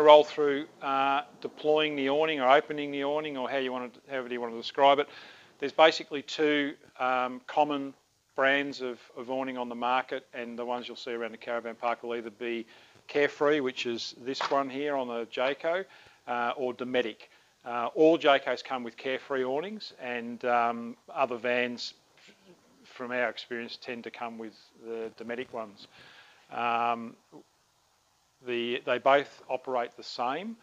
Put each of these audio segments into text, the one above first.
roll through deploying the awning or opening the awning, or however you want to describe it. There's basically two common brands of awning on the market, and the ones you'll see around the caravan park will either be Carefree, which is this one here on the Jayco, or Dometic. All Jaycos come with Carefree awnings, and other vans, from our experience, tend to come with the Dometic ones. They both operate the same.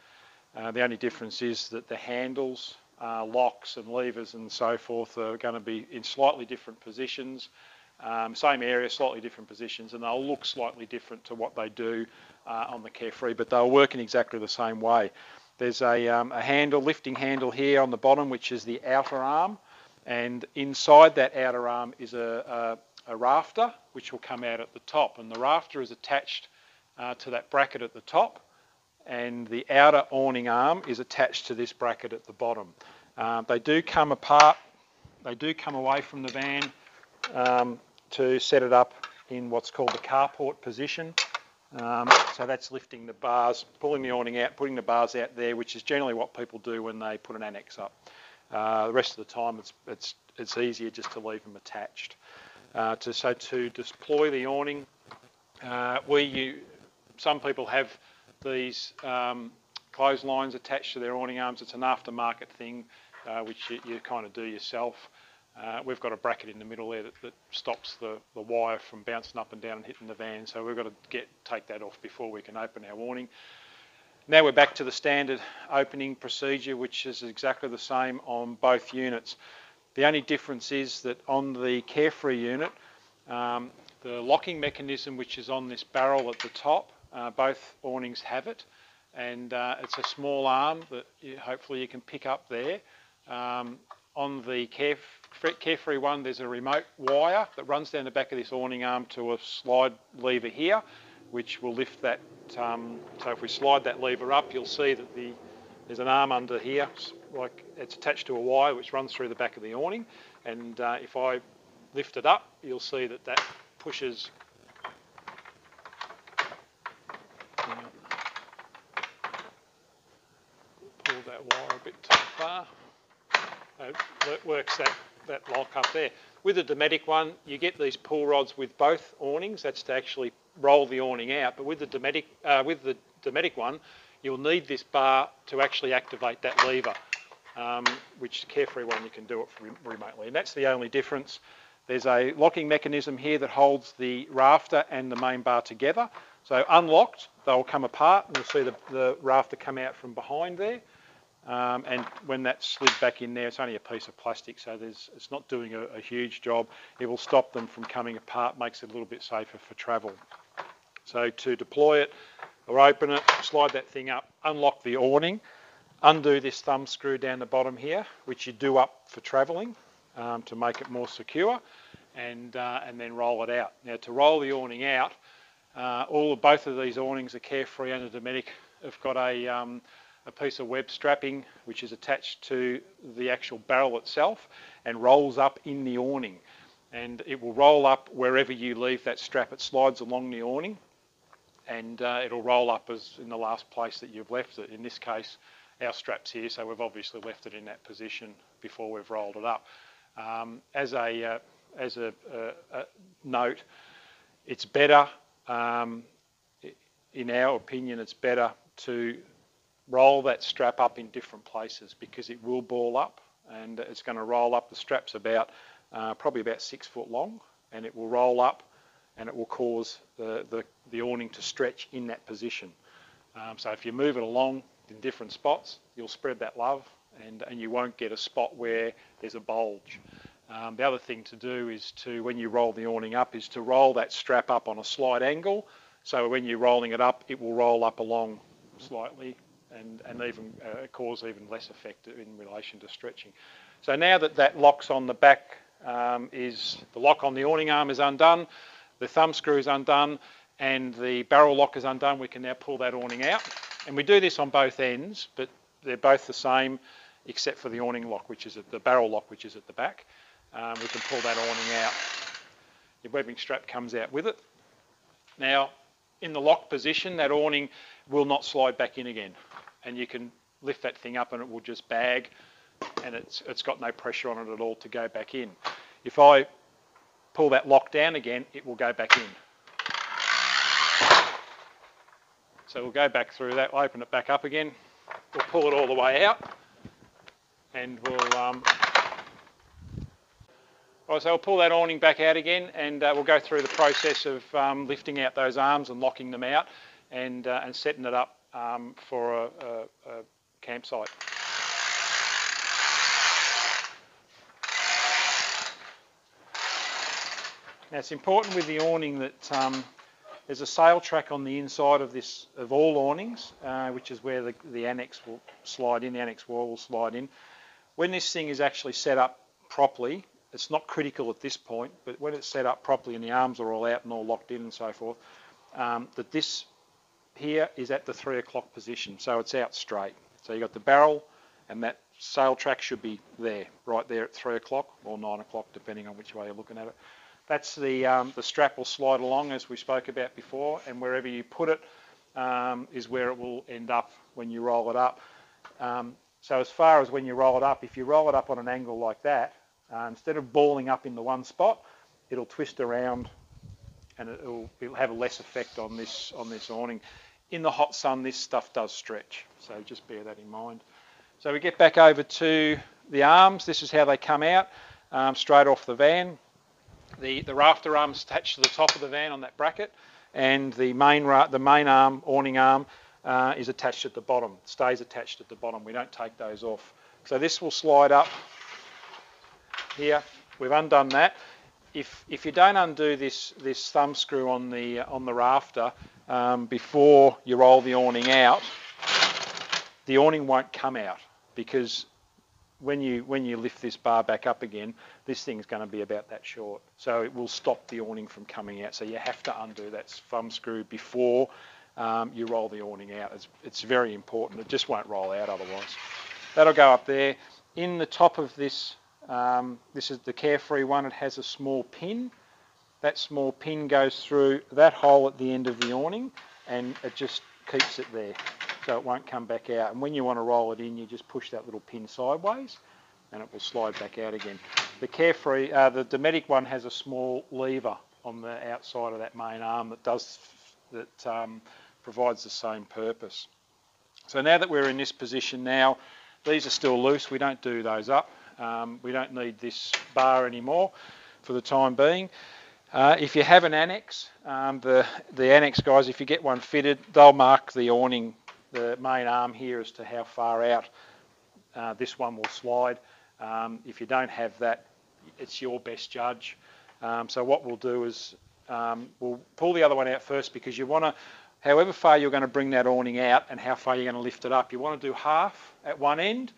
The only difference is that the handles, locks and levers and so forth are going to be in slightly different positions. Same area, slightly different positions, and they'll look slightly different to what they do on the Carefree, but they'll work in exactly the same way. There's a lifting handle here on the bottom, which is the outer arm, and inside that outer arm is a rafter, which will come out at the top, and the rafter is attached to that bracket at the top, and the outer awning arm is attached to this bracket at the bottom. They do come apart, they do come away from the van to set it up in what's called the carport position. So that's lifting the bars, pulling the awning out, putting the bars out there, which is generally what people do when they put an annex up. The rest of the time it's easier just to leave them attached. So to deploy the awning, some people have these clotheslines attached to their awning arms. It's an aftermarket thing, which you kind of do yourself. We've got a bracket in the middle there that stops the wire from bouncing up and down and hitting the van, so we've got to take that off before we can open our awning. Now we're back to the standard opening procedure, which is exactly the same on both units. The only difference is that on the Carefree unit, the locking mechanism, which is on this barrel at the top, both awnings have it, and it's a small arm that hopefully you can pick up there. On the Carefree one, there's a remote wire that runs down the back of this awning arm to a slide lever here, which will lift that. So if we slide that lever up, you'll see that there's an arm under here, like it's attached to a wire which runs through the back of the awning. And if I lift it up, you'll see that pushes. Pull that wire a bit too far. It works that lock up there. With the Dometic one, you get these pull rods with both awnings. That's to actually roll the awning out. But with the Dometic one, you'll need this bar to actually activate that lever, which the Carefree one you can do it remotely. And that's the only difference. There's a locking mechanism here that holds the rafter and the main bar together. So unlocked, they'll come apart, and you'll see the rafter come out from behind there. And when that's slid back in there, it's only a piece of plastic, so it's not doing a huge job. It will stop them from coming apart, makes it a little bit safer for travel. So to deploy it or open it, slide that thing up, unlock the awning, undo this thumb screw down the bottom here, which you do up for travelling to make it more secure, and then roll it out. Now to roll the awning out, both of these awnings, the Carefree and the Dometic, have got a piece of web strapping which is attached to the actual barrel itself and rolls up in the awning, and it will roll up wherever you leave that strap. It slides along the awning, and it'll roll up as in the last place that you've left it. In this case, our strap's here, so we've obviously left it in that position before we've rolled it up. As a note, it's better, in our opinion, it's better to roll that strap up in different places, because it will ball up, and it's going to roll up. The strap's probably about 6 foot long, and it will roll up, and it will cause the awning to stretch in that position. So if you move it along in different spots, you'll spread that love, and you won't get a spot where there's a bulge. The other thing to do is when you roll the awning up, is to roll that strap up on a slight angle, so when you're rolling it up, it will roll up along slightly, and even cause even less effect in relation to stretching. So now that lock's on the back, the lock on the awning arm is undone, the thumb screw is undone, and the barrel lock is undone, we can now pull that awning out. And we do this on both ends, but they're both the same, except for the awning lock, which is at the barrel lock, which is at the back. We can pull that awning out. Your webbing strap comes out with it. Now, in the lock position, that awning will not slide back in again. And you can lift that thing up and it will just bag, and it's got no pressure on it at all to go back in. If I pull that lock down again, it will go back in. So we'll go back through that, open it back up again, we'll pull it all the way out, and we'll so we'll pull that awning back out again, and we'll go through the process of lifting out those arms and locking them out, and setting it up for a campsite. Now it's important with the awning that there's a sail track on the inside of all awnings, which is where the annex will slide in, the annex wall will slide in. When this thing is actually set up properly, it's not critical at this point, but when it's set up properly and the arms are all out and all locked in and so forth, that this here is at the 3 o'clock position, so it's out straight. So you've got the barrel, and that sail track should be there, right there at 3 o'clock or 9 o'clock, depending on which way you're looking at it. That's the strap will slide along, as we spoke about before, and wherever you put it is where it will end up when you roll it up. So as far as when you roll it up, if you roll it up on an angle like that, instead of balling up in the one spot, it'll twist around, and it'll have a less effect on this awning. In the hot sun, this stuff does stretch, so just bear that in mind. So we get back over to the arms. This is how they come out, straight off the van. The rafter arm's attached to the top of the van on that bracket, and the main arm, awning arm, is attached at the bottom, stays attached at the bottom. We don't take those off. So this will slide up here. We've undone that. If you don't undo this thumb screw on the rafter before you roll the awning out, the awning won't come out, because when you lift this bar back up again, this thing's going to be about that short. So it will stop the awning from coming out. So you have to undo that thumb screw before you roll the awning out. It's very important. It just won't roll out otherwise. That'll go up there. In the top of this, this is the Carefree one. It has a small pin. That small pin goes through that hole at the end of the awning, and it just keeps it there, so it won't come back out. And when you want to roll it in, you just push that little pin sideways, and it will slide back out again. The Carefree, the Dometic one, has a small lever on the outside of that main arm that provides the same purpose. So now that we're in this position now, these are still loose. We don't do those up. We don't need this bar anymore for the time being. If you have an annex, the annex guys, if you get one fitted, they'll mark the awning, the main arm here, as to how far out this one will slide. If you don't have that, it's your best judge. So what we'll do is we'll pull the other one out first, because you want to, however far you're going to bring that awning out and how far you're going to lift it up, you want to do half at one end,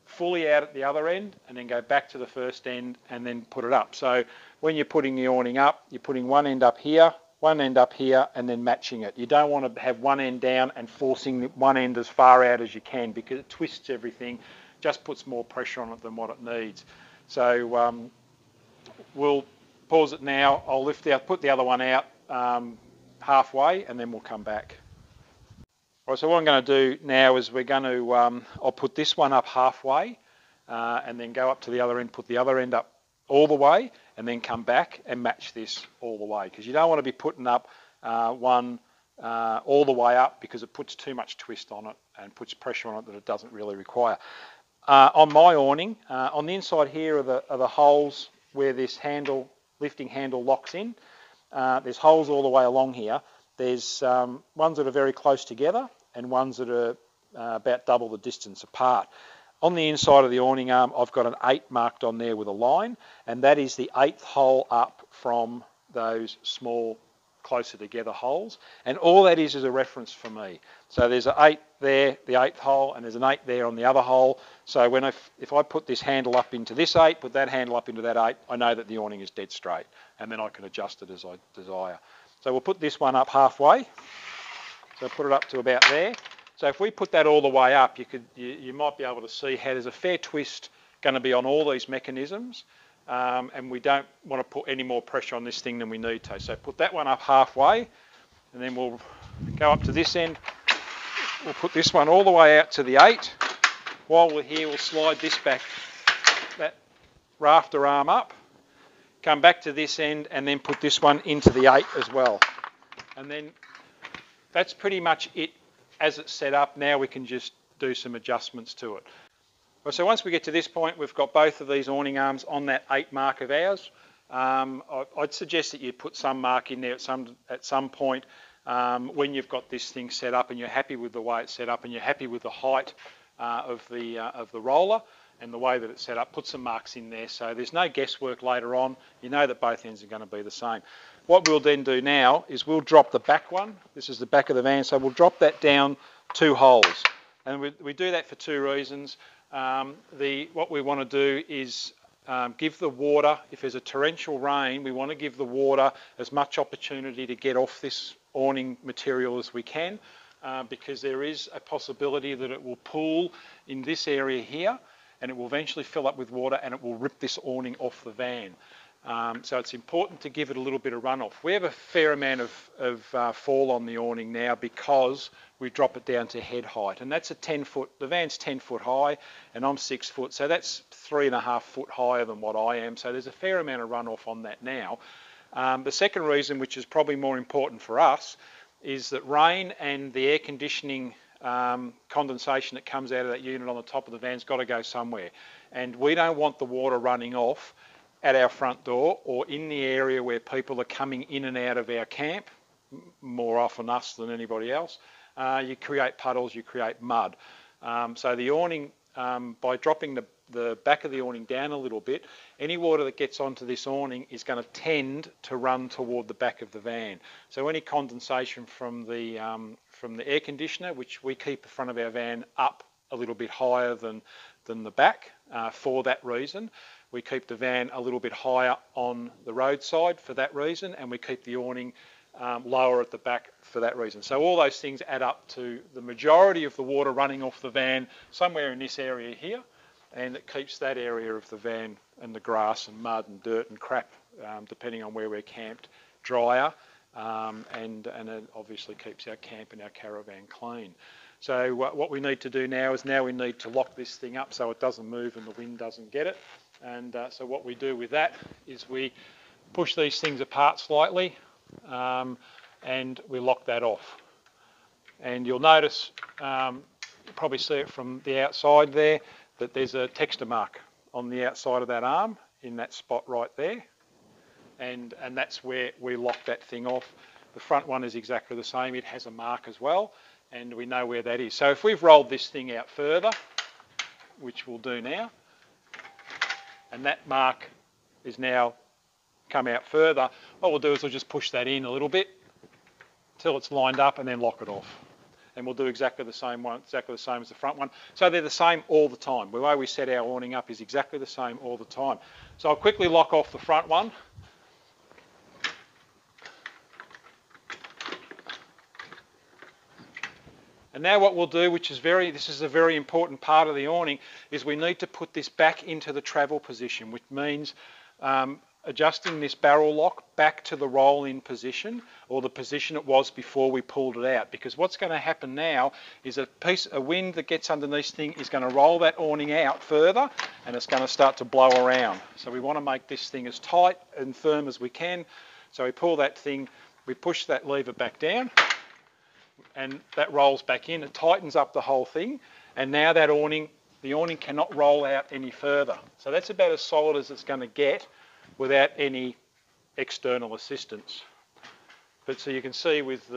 fully out at the other end, and then go back to the first end and then put it up. So when you're putting the awning up, you're putting one end up here, and then matching it. You don't want to have one end down and forcing one end as far out as you can, because it twists everything, just puts more pressure on it than what it needs. So we'll pause it now. I'll put the other one out halfway, and then we'll come back. All right, so what I'm going to do now is we're going to, I'll put this one up halfway, and then go up to the other end, put the other end up all the way, and then come back and match this all the way, because you don't want to be putting up one all the way up, because it puts too much twist on it and puts pressure on it that it doesn't really require. On my awning, on the inside here are the holes where this lifting handle locks in. There's holes all the way along here. There's ones that are very close together and ones that are about double the distance apart. On the inside of the awning arm, I've got an 8 marked on there with a line, and that is the 8th hole up from those small, closer together holes. And all that is a reference for me. So there's an 8 there, the 8th hole, and there's an 8 there on the other hole. So if I put this handle up into this 8, put that handle up into that 8, I know that the awning is dead straight, and then I can adjust it as I desire. So we'll put this one up halfway. So put it up to about there. So if we put that all the way up, you might be able to see how there's a fair twist going to be on all these mechanisms, and we don't want to put any more pressure on this thing than we need to. So put that one up halfway, and then we'll go up to this end. We'll put this one all the way out to the 8. While we're here, we'll slide this back, that rafter arm up, come back to this end, and then put this one into the 8 as well. And then that's pretty much it as it's set up. Now we can just do some adjustments to it. Well, so once we get to this point, we've got both of these awning arms on that 8 mark of ours. I'd suggest that you put some mark in there at some point when you've got this thing set up and you're happy with the way it's set up and you're happy with the height of the roller and the way that it's set up. Put some marks in there so there's no guesswork later on. You know that both ends are going to be the same. What we'll then do now is we'll drop the back one. This is the back of the van, so we'll drop that down 2 holes. And we do that for 2 reasons. What we want to do is give the water, if there's a torrential rain, we want to give the water as much opportunity to get off this awning material as we can, because there is a possibility that it will pool in this area here and it will eventually fill up with water and it will rip this awning off the van. So it's important to give it a little bit of runoff. We have a fair amount of fall on the awning now because we drop it down to head height, and that's a 10 foot, the van's 10 foot high and I'm 6 foot, so that's 3.5 foot higher than what I am, so there's a fair amount of runoff on that now. The second reason, which is probably more important for us, is that rain and the air conditioning condensation that comes out of that unit on the top of the van's got to go somewhere, and we don't want the water running off at our front door or in the area where people are coming in and out of our camp, more often us than anybody else. You create puddles, you create mud. So the awning, by dropping the back of the awning down a little bit, any water that gets onto this awning is going to tend to run toward the back of the van. So any condensation from the air conditioner, which we keep the front of our van up a little bit higher than the back for that reason. We keep the van a little bit higher on the roadside for that reason, and we keep the awning lower at the back for that reason. So all those things add up to the majority of the water running off the van somewhere in this area here, and it keeps that area of the van and the grass and mud and dirt and crap, depending on where we're camped, drier, and it obviously keeps our camp and our caravan clean. So what we need to do now is we need to lock this thing up so it doesn't move and the wind doesn't get it. And so what we do with that is we push these things apart slightly and we lock that off. And you'll notice, you'll probably see it from the outside there, that there's a texture mark on the outside of that arm in that spot right there. And that's where we lock that thing off. The front one is exactly the same. It has a mark as well, and we know where that is. So if we've rolled this thing out further, which we'll do now, and that mark is now come out further, what we'll do is we'll just push that in a little bit till it's lined up and then lock it off. And we'll do exactly the same one, exactly the same as the front one. So they're the same all the time. The way we set our awning up is exactly the same all the time. So I'll quickly lock off the front one. And now what we'll do, this is a very important part of the awning, is we need to put this back into the travel position, which means adjusting this barrel lock back to the roll-in position, or the position it was before we pulled it out. Because what's going to happen now is a wind that gets underneath this thing is going to roll that awning out further, and it's going to start to blow around. So we want to make this thing as tight and firm as we can. So we pull that thing, we push that lever back down, and that rolls back in. It tightens up the whole thing, and now that awning, the awning cannot roll out any further. So that's about as solid as it's going to get without any external assistance. But so you can see with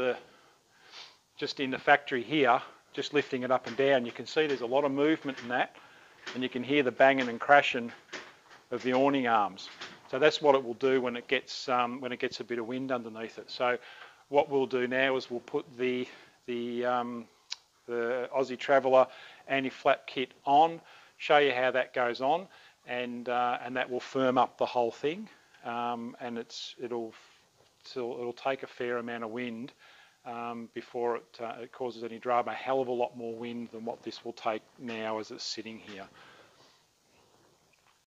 just in the factory here, just lifting it up and down, you can see there's a lot of movement in that, and you can hear the banging and crashing of the awning arms. So that's what it will do when it gets a bit of wind underneath it. So what we'll do now is we'll put the Aussie Traveller anti-flap kit on, show you how that goes on, and that will firm up the whole thing, and it'll take a fair amount of wind before it causes any drama. A hell of a lot more wind than what this will take now as it's sitting here.